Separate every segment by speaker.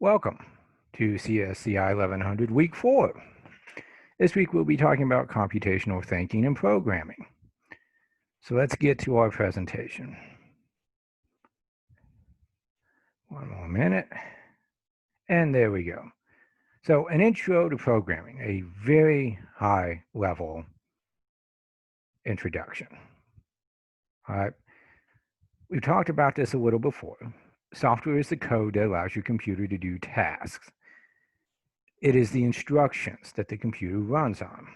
Speaker 1: Welcome to CSCI 1100 Week 4. This week we'll be talking about computational thinking and programming. So let's get to our presentation. One more minute. And there we go. So an intro to programming, a very high level introduction. All right. We've talked about this a little before. Software is the code that allows your computer to do tasks. It is the instructions that the computer runs on.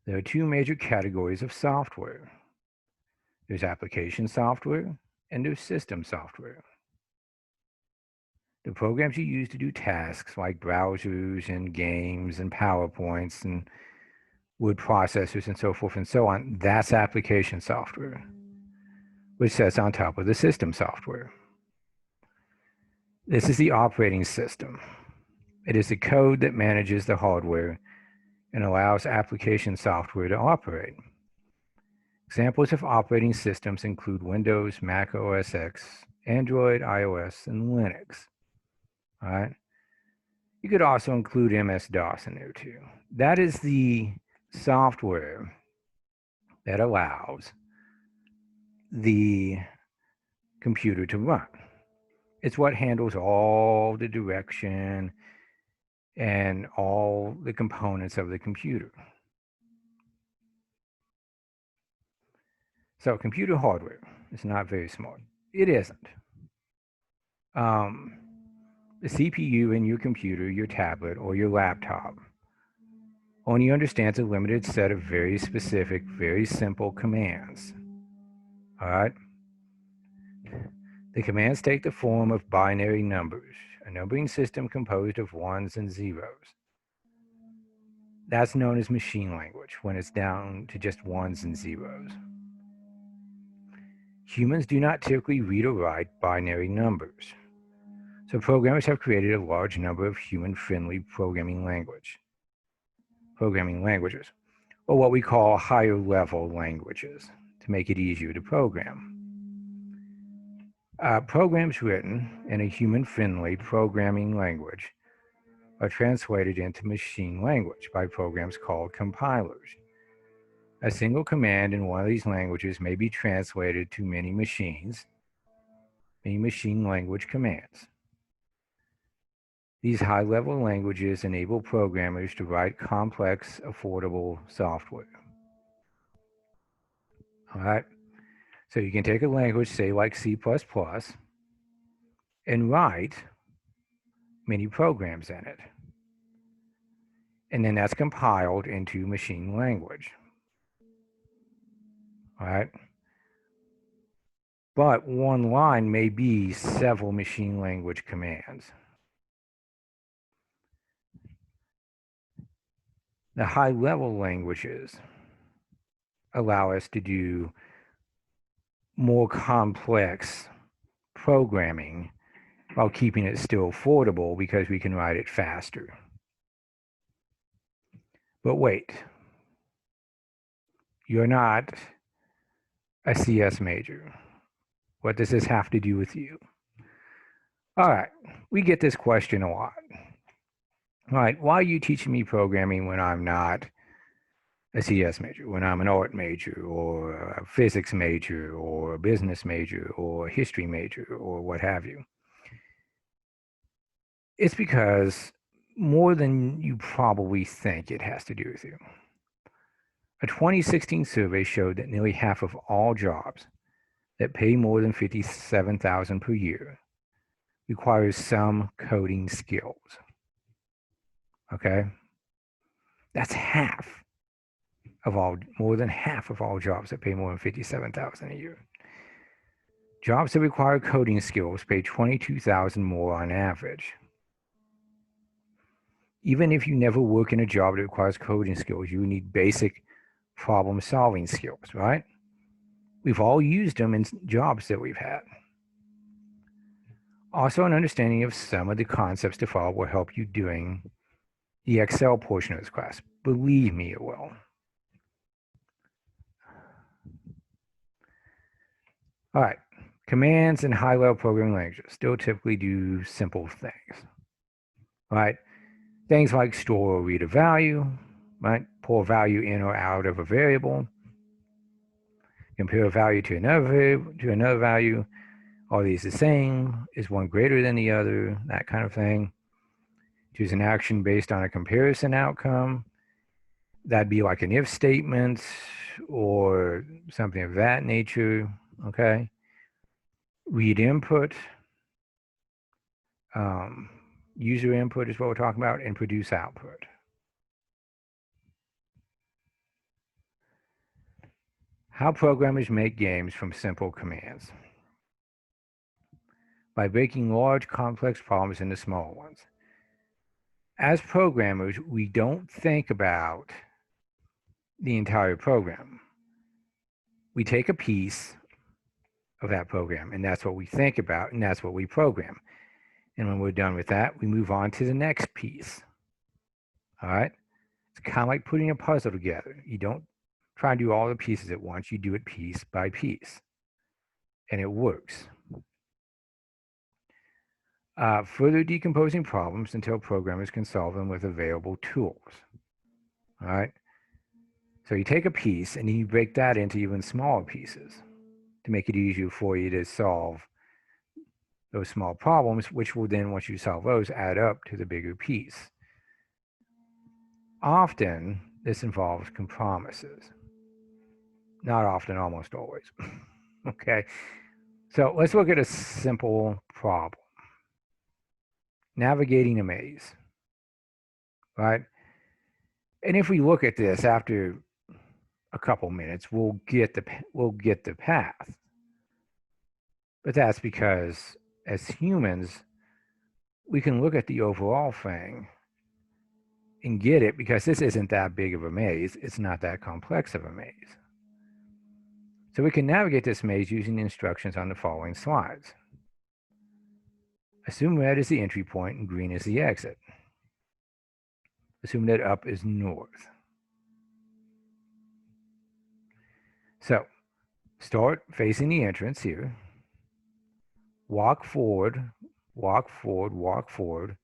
Speaker 1: There are two major categories of software. There's application software and there's system software. The programs you use to do tasks like browsers and games and PowerPoints and word processors and so forth and so on, that's application software, which sits on top of the system software. This is the operating system. It is the code that manages the hardware and allows application software to operate. Examples of operating systems include Windows, Mac OS X, Android, iOS, and Linux. All right. You could also include MS-DOS in there too. That is the software that allows the computer to run. It's what handles all the direction and all the components of the computer. So computer hardware is not very smart. It isn't. The CPU in your computer, your tablet, or your laptop only understands a limited set of very specific, very simple commands. All right? The commands take the form of binary numbers, a numbering system composed of ones and zeros. That's known as machine language when it's down to just ones and zeros. Humans do not typically read or write binary numbers. So programmers have created a large number of human-friendly programming languages, or what we call higher-level languages, to make it easier to program. Programs written in a human-friendly programming language are translated into machine language by programs called compilers. A single command in one of these languages may be translated to many machine language commands. These high-level languages enable programmers to write complex, affordable software. All right? So you can take a language, say like C++, and write many programs in it. And then that's compiled into machine language. All right? But one line may be several machine language commands. The high-level languages allow us to do more complex programming while keeping it still affordable because we can write it faster. But wait, you're not a CS major. What does this have to do with you? All right, we get this question a lot. All right, why are you teaching me programming when I'm not a CS major, when I'm an art major or a physics major or a business major or a history major or what have you? It's because more than you probably think it has to do with you. A 2016 survey showed that nearly half of all jobs that pay more than $57,000 per year requires some coding skills. Okay? That's more than half of all jobs that pay more than $57,000 a year. Jobs that require coding skills pay $22,000 more on average. Even if you never work in a job that requires coding skills, you need basic problem-solving skills, right? We've all used them in jobs that we've had. Also, an understanding of some of the concepts to follow will help you during the Excel portion of this class. Believe me, it will. All right, Commands in high-level programming languages still typically do simple things, right? Things like store or read a value, right? Pull a value in or out of a variable, compare a value to another value. Are these the same? Is one greater than the other? That kind of thing. Choose an action based on a comparison outcome. That'd be like an if statement or something of that nature, okay? Read input. User input is what we're talking about, and produce output. How programmers make games from simple commands. By breaking large, complex problems into small ones. As programmers, we don't think about the entire program. We take a piece of that program, and that's what we think about, and that's what we program. And when we're done with that, we move on to the next piece. All right? It's kind of like putting a puzzle together. You don't try and do all the pieces at once. You do it piece by piece. And it works. Further decomposing problems until programmers can solve them with available tools. All right? So you take a piece and you break that into even smaller pieces to make it easier for you to solve those small problems, which will then, once you solve those, add up to the bigger piece. Often, this involves compromises. Not often, almost always. Okay, so let's look at a simple problem. Navigating a maze, right? And if we look at this after a couple minutes, we'll get the path. But that's because as humans, we can look at the overall thing and get it because this isn't that big of a maze. It's not that complex of a maze. So we can navigate this maze using the instructions on the following slides. Assume red is the entry point and green is the exit. Assume that up is north. So start facing the entrance here. Walk forward, walk forward, walk forward.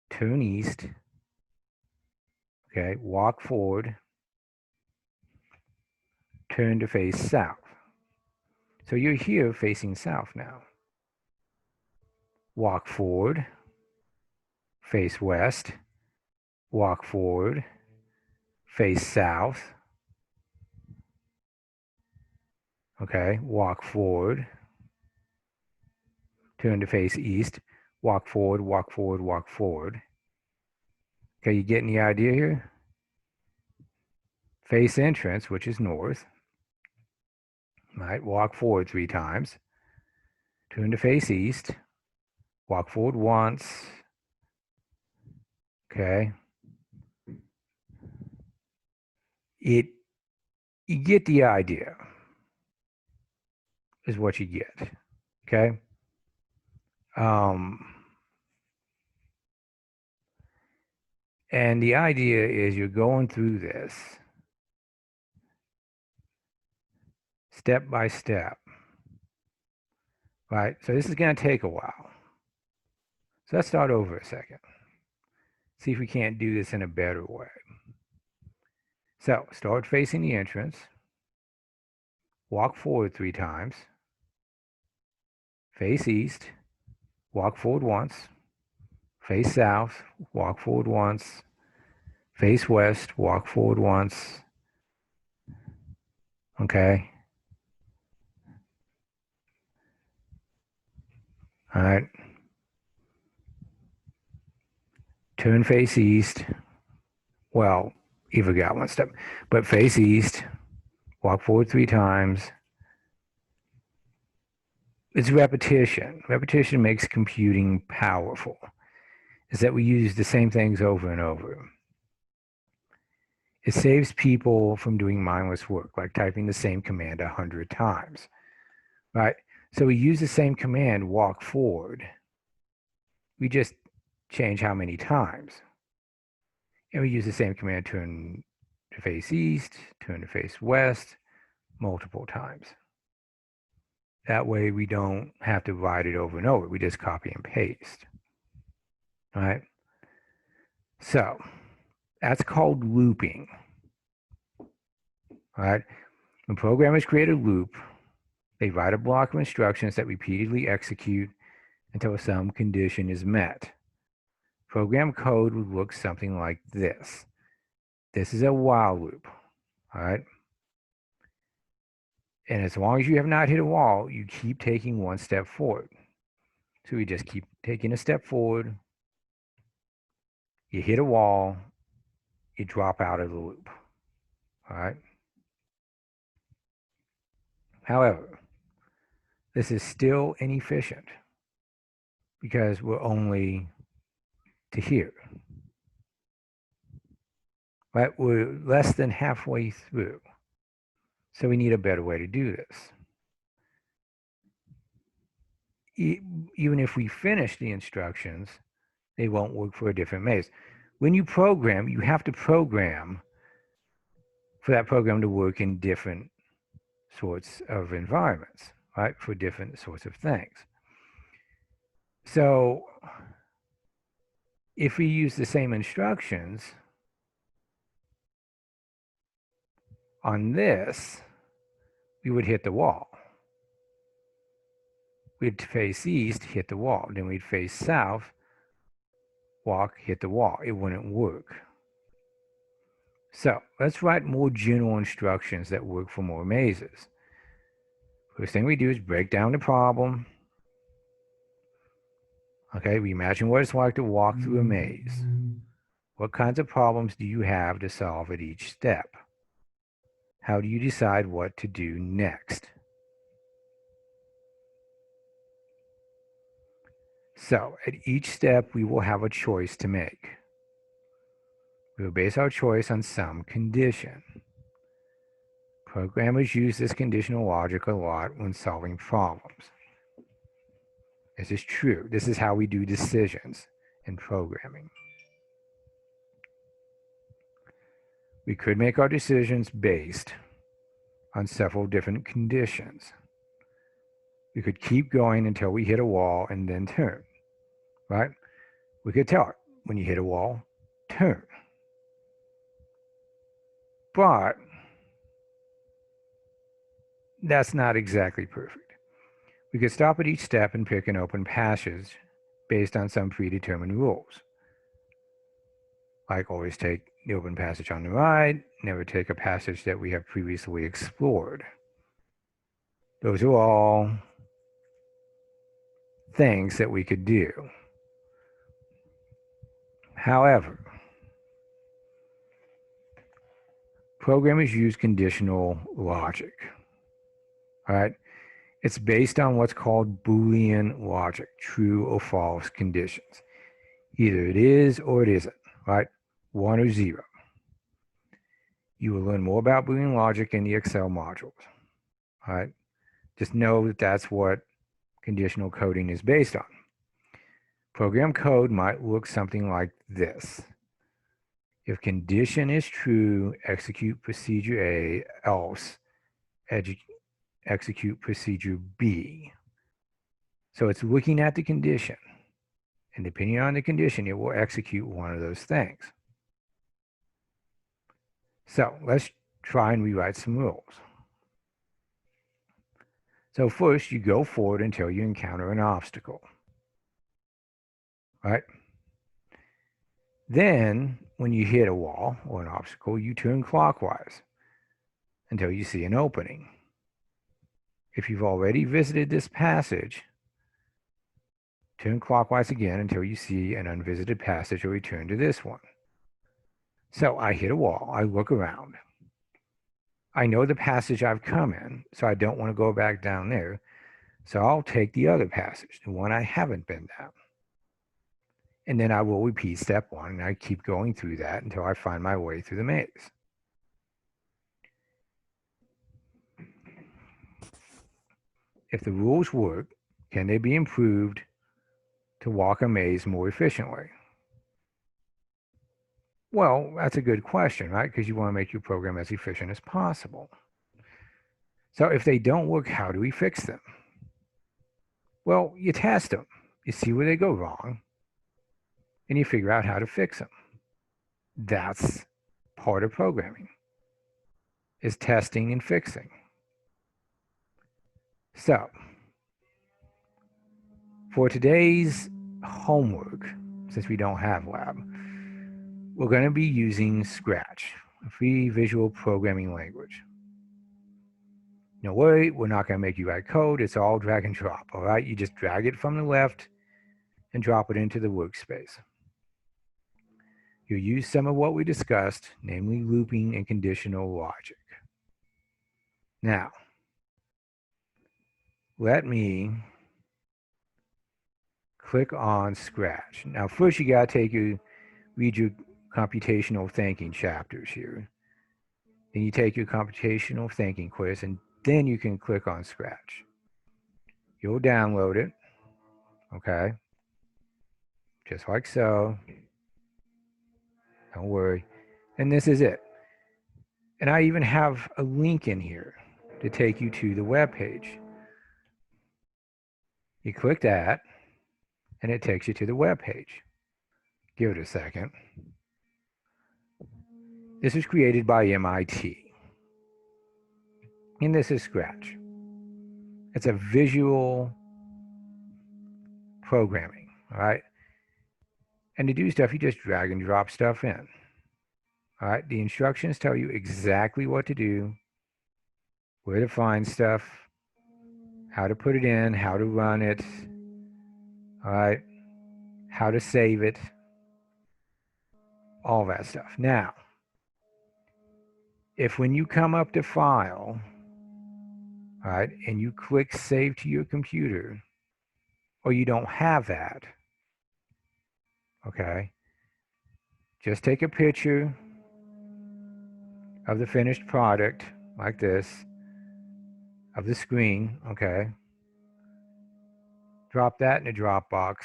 Speaker 1: Turn east. Okay, walk forward. Turn to face south. So you're here facing south now. Walk forward, face west, walk forward, face south. Okay, walk forward, turn to face east, walk forward, walk forward, walk forward. Okay, you getting the idea here? Face entrance, which is north. Right, walk forward 3 times. Turn to face east. Walk forward once. Okay. You get the idea, is what you get. Okay. And the idea is you're going through this step by step. Right? So this is going to take a while. So let's start over a second. See if we can't do this in a better way. So start facing the entrance. Walk forward 3 times. Face east. Walk forward once. Face south. Walk forward once. Face west. Walk forward once. Okay. All right. Turn face east. Well, you forgot one step. But face east. Walk forward 3 times. It's repetition. Repetition makes computing powerful. Is that we use the same things over and over. It saves people from doing mindless work, like typing the same command 100 times, right? So we use the same command, walk forward. We just change how many times. And we use the same command, turn to face east, turn to face west, multiple times. That way we don't have to write it over and over. We just copy and paste. All right? So that's called looping. All right? When programmers create a loop, they write a block of instructions that repeatedly execute until some condition is met. Program code would look something like this. This is a while loop. All right? And as long as you have not hit a wall, you keep taking one step forward. So we just keep taking a step forward. You hit a wall, you drop out of the loop. All right? However, this is still inefficient because we're only to here. Right? We're less than halfway through. So we need a better way to do this. Even if we finish the instructions, they won't work for a different maze. When you program, you have to program for that program to work in different sorts of environments, right? For different sorts of things. So if we use the same instructions on this, we would hit the wall. We'd face east, hit the wall. Then we'd face south, walk, hit the wall. It wouldn't work. So let's write more general instructions that work for more mazes. First thing we do is break down the problem. Okay, we imagine what it's like to walk through a maze. What kinds of problems do you have to solve at each step? How do you decide what to do next? So at each step, we will have a choice to make. We will base our choice on some condition. Programmers use this conditional logic a lot when solving problems. This is true. This is how we do decisions in programming. We could make our decisions based on several different conditions. We could keep going until we hit a wall and then turn, right? We could tell it, when you hit a wall, turn. But that's not exactly perfect. We could stop at each step and pick an open passage based on some predetermined rules. Like always take the open passage on the right, never take a passage that we have previously explored. Those are all things that we could do. However, programmers use conditional logic. All right? It's based on what's called Boolean logic, true or false conditions. Either it is or it isn't, right? 1 or 0. You will learn more about Boolean logic in the Excel modules. All right? Just know that that's what conditional coding is based on. Program code might look something like this. If condition is true, execute procedure A, else execute procedure B. So it's looking at the condition, and depending on the condition, it will execute one of those things. So let's try and rewrite some rules. So first, you go forward until you encounter an obstacle, right? Then, when you hit a wall or an obstacle, you turn clockwise until you see an opening. If you've already visited this passage, turn clockwise again until you see an unvisited passage or return to this one. So I hit a wall, I look around. I know the passage I've come in, so I don't want to go back down there. So I'll take the other passage, the one I haven't been down. And then I will repeat step 1, and I keep going through that until I find my way through the maze. If the rules work, can they be improved to walk a maze more efficiently? Well, that's a good question, right? Because you want to make your program as efficient as possible. So if they don't work, how do we fix them? Well, you test them, you see where they go wrong, and you figure out how to fix them. That's part of programming, is testing and fixing. So, for today's homework, since we don't have lab, we're going to be using Scratch, a free visual programming language. No worry, we're not going to make you write code. It's all drag and drop, all right? You just drag it from the left and drop it into the workspace. You'll use some of what we discussed, namely looping and conditional logic. Now, let me click on Scratch. Now, first you got to read your computational thinking chapters here. Then you take your computational thinking quiz, and then you can click on Scratch. You'll download it, okay? Just like so. Don't worry. And this is it. And I even have a link in here to take you to the web page. You click that, and it takes you to the web page. Give it a second. This was created by MIT. And this is Scratch. It's a visual programming, all right? And to do stuff, you just drag and drop stuff in. All right, the instructions tell you exactly what to do, where to find stuff, how to put it in, how to run it, all right, how to save it, all that stuff. Now, if when you come up to File, all right, and you click Save to your computer, or you don't have that, okay, just take a picture of the finished product like this, of the screen, okay, drop that in a Dropbox,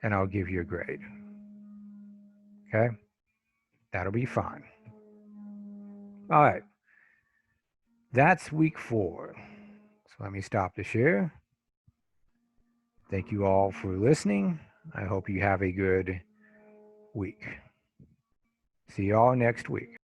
Speaker 1: and I'll give you a grade. Okay? That'll be fine. All right. That's week 4. So let me stop the share. Thank you all for listening. I hope you have a good week. See you all next week.